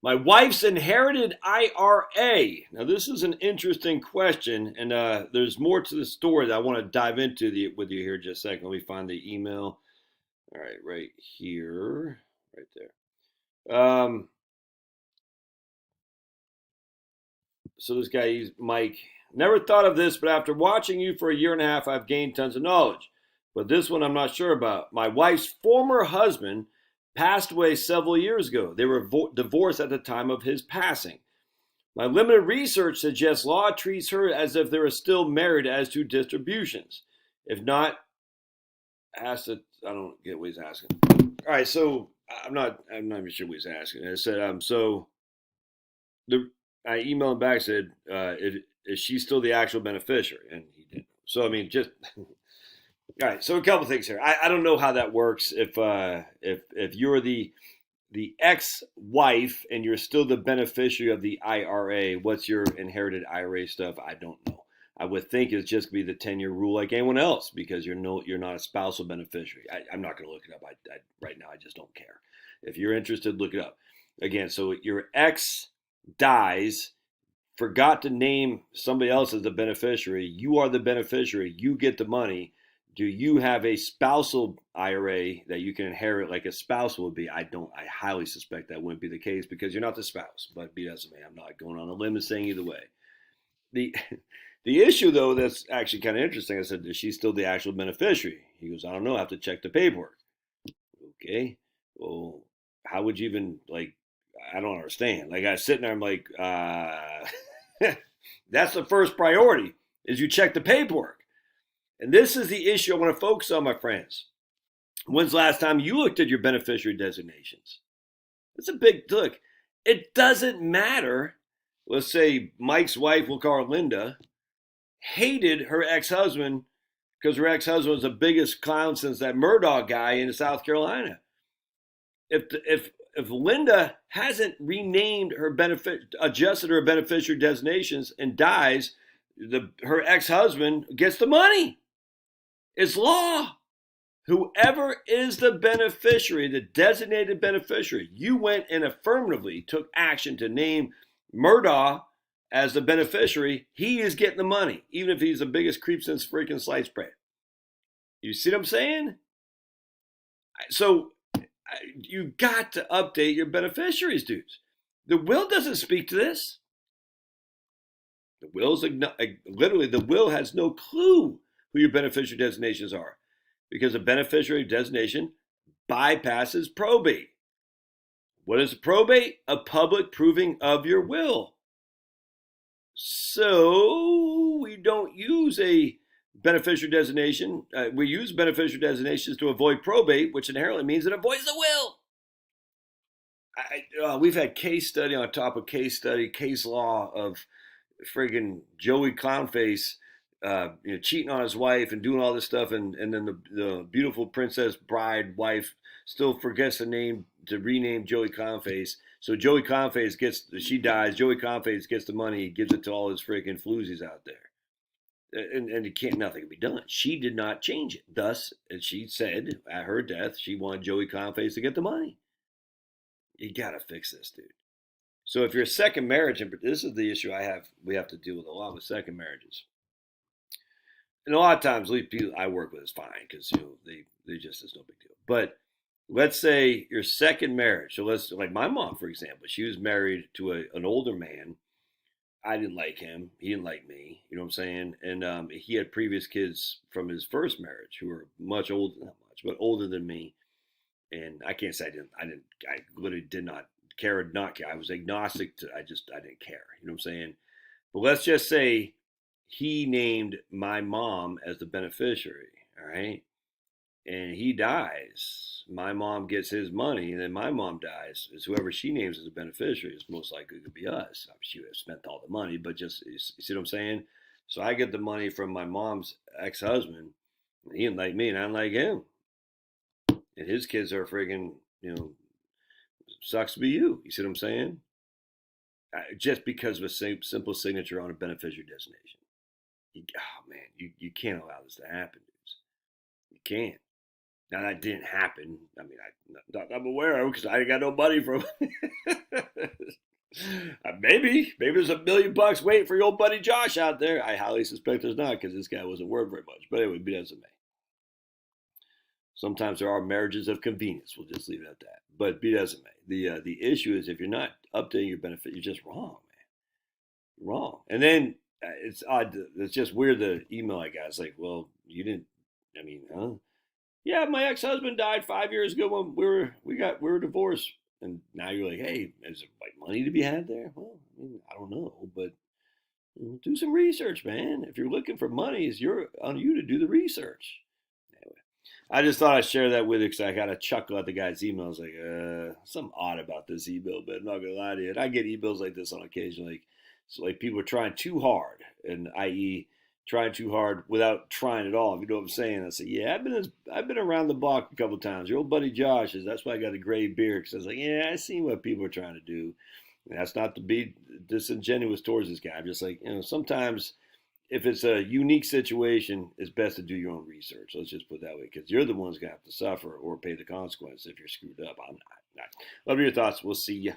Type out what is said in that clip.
My wife's inherited IRA. Now, this is an interesting question, and there's more to the story that I want to dive into with you here in just a second. Let me find the email. All right, right here, right there. So this guy, he's Mike. Never thought of this, but after watching you for a year and a half, I've gained tons of knowledge. But this one I'm not sure about. My wife's former husband passed away several years ago. They were divorced at the time of his passing. My limited research suggests law treats her as if they were still married as to distributions. If not, asked it. I don't get what he's asking. All right, so I'm not even sure what he's asking. I said, so the I emailed him back, said, is she still the actual beneficiary? And he didn't. So I mean, just all right. So a couple things here. I don't know how that works. If you're the ex-wife and you're still the beneficiary of the IRA, what's your inherited IRA stuff? I don't know. I would think it's just be the 10-year rule like anyone else because you're not a spousal beneficiary. I'm not going to look it up. Right now I just don't care. If you're interested, look it up. Again, so your ex dies, forgot to name somebody else as the beneficiary. You are the beneficiary. You get the money. Do you have a spousal IRA that you can inherit like a spouse would be? I highly suspect that wouldn't be the case because you're not the spouse. But be that as it may, I'm not going on a limb and saying either way. The issue, though, that's actually kind of interesting, I said, is she still the actual beneficiary? He goes, I don't know. I have to check the paperwork. Okay. Well, how would you even, like, I don't understand. Like, I was sitting there, I'm like, that's the first priority, is you check the paperwork. And this is the issue I want to focus on, my friends. When's the last time you looked at your beneficiary designations? It's a big look. It doesn't matter. Let's say Mike's wife, we'll call her Linda, hated her ex-husband because her ex-husband was the biggest clown since that Murdoch guy in South Carolina. If Linda hasn't renamed her adjusted her beneficiary designations and dies, her ex-husband gets the money. It's law. Whoever is the beneficiary, the designated beneficiary, you went and affirmatively took action to name Murdoch as the beneficiary, he is getting the money, even if he's the biggest creep since freaking sliced bread. You see what I'm saying? So you got to update your beneficiaries, dudes. The will doesn't speak to this. The will's literally, the will has no clue who your beneficiary designations are because a beneficiary designation bypasses probate. What is probate? A public proving of your will. So we don't use a beneficiary designation. We use beneficiary designations to avoid probate, which inherently means it avoids the will. We've had case study on top of case study, case law of friggin' Joey Clownface, cheating on his wife and doing all this stuff, and then the beautiful princess bride wife still forgets to rename Joey Clownface. So Joey Clownface she dies. Joey Clownface gets the money, gives it to all his freaking floozies out there, and nothing can be done. She did not change it. Thus, as she said at her death, she wanted Joey Clownface to get the money. You gotta fix this, dude. So if you're a second marriage, and this is the issue we have to deal with a lot with second marriages. And a lot of times, people I work with is fine because they just it's no big deal. But let's say your second marriage. So like my mom, for example, she was married to an older man. I didn't like him. He didn't like me. You know what I'm saying? And he had previous kids from his first marriage who were much older, not much, but older than me. And I can't say I literally did not care or not care. I was agnostic to, I didn't care. You know what I'm saying? But let's just say he named my mom as the beneficiary. All right. And he dies. My mom gets his money, and then my mom dies. It's whoever she names as a beneficiary is most likely to be us. She would have spent all the money, but you see what I'm saying? So I get the money from my mom's ex-husband. And he didn't like me, and I didn't like him. And his kids are friggin', sucks to be you. You see what I'm saying? Just because of a simple signature on a beneficiary designation. You can't allow this to happen, dudes. You can't. Now that didn't happen. I mean, I'm aware of because I got no money from Maybe there's $1 million waiting for your old buddy Josh out there. I highly suspect there's not because this guy wasn't worth very much. But anyway, be that as it may. Sometimes there are marriages of convenience. We'll just leave it at that. But be that as it may, the issue is if you're not updating your benefit, you're just wrong, man. You're wrong. And then it's odd. It's just weird. The email I got. It's like, well, you didn't. I mean, huh? Yeah, my ex-husband died 5 years ago when we were divorced, and now you're like, hey, is there like money to be had there? Well, I mean, I don't know, but do some research, man. If you're looking for money, it's on you to do the research. Anyway, I just thought I'd share that with you because I got a chuckle at the guy's email. I was like, something odd about this email, but I'm not gonna lie to you. And I get emails like this on occasion, like like people are trying too hard, and i.e trying too hard without trying at all. If you know what I'm saying, I say, yeah, I've been around the block a couple of times. Your old buddy Josh is. That's why I got a gray beard because I was like, yeah, I see what people are trying to do. And that's not to be disingenuous towards this guy. I'm just like, sometimes if it's a unique situation, it's best to do your own research. Let's just put it that way because you're the ones gonna have to suffer or pay the consequence if you're screwed up. I'm not. Love your thoughts. We'll see you.